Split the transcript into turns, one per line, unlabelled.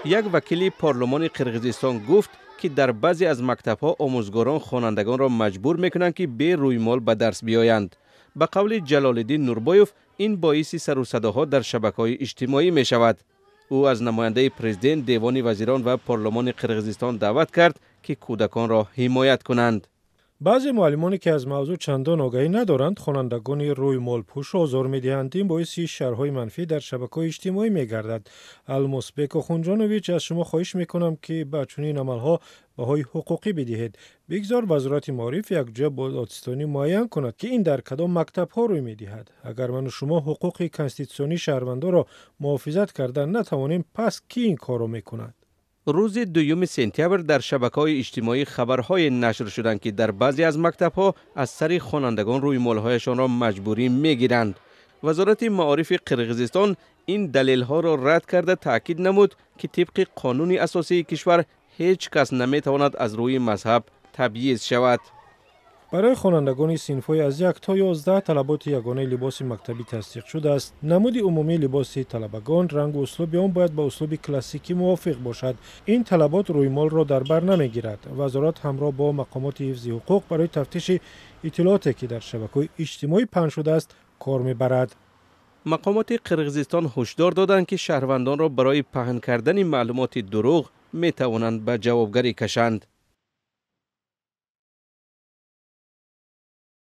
یک وکیل پارلمان قرقیزستان گفت که در بعضی از مکتب‌ها آموزگاران خوانندگان را مجبور می‌کنند که بی رویمال به درس بیایند. به قول جلال‌الدین نوربایوف این باعث سر و صداها در شبکه‌های اجتماعی می‌شود. او از نماینده پرزیدنت دیوان وزیران و پارلمان قرقیزستان دعوت کرد که کودکان را حمایت کنند.
بعضی معلمانی که از موضوع چندان آگاهی ندارند خوانندگان روی مالپوش آزار می‌دهند. این باعث شرح‌های منفی در شبکه‌های اجتماعی می‌گردد. المسبک خونجانویچ از شما خواهش می‌کنم که به چنین عمل‌ها بهای حقوقی بدهید. بگذار وزارت معارف یک جا دادستانی معین کند که این در کدام مکتب‌ها روی می‌دهد. اگر من و شما حقوق کنستیتوسیونی شهروندان را محافظت کردن نتوانیم، پس کی این کار را می‌کند؟
روز 2 سپتامبر در شبکه‌های اجتماعی خبرهای نشر شدند که در بعضی از مکتب‌ها از سر خوانندگان روی مال‌هایشان را مجبوری می‌گیرند. وزارت معارف قرقیزستان این دلیل‌ها را رد کرده تاکید نمود که طبق قانون اساسی کشور هیچ کس نمی‌تواند از روی مذهب تبعیض شود.
برای خوانندگان صنف‌های از 1 تا 11 طلبات یگانه لباس مکتبی تصدیق شده است. نمود عمومی لباس طلبگان رنگ و اسلوب آن باید با اسلوب کلاسیکی موافق باشد. این طلبات رویمال را در بر نمیگیرد. وزارت همراه با مقامات حفظ حقوق برای تفتیش اطلاعاتی که در شبکه‌های اجتماعی پخش شده است کار می‌برد.
مقامات قرقیزستان هشدار دادند که شهروندان را برای پهن کردن معلومات دروغ می‌توانند به جوابگری کشند.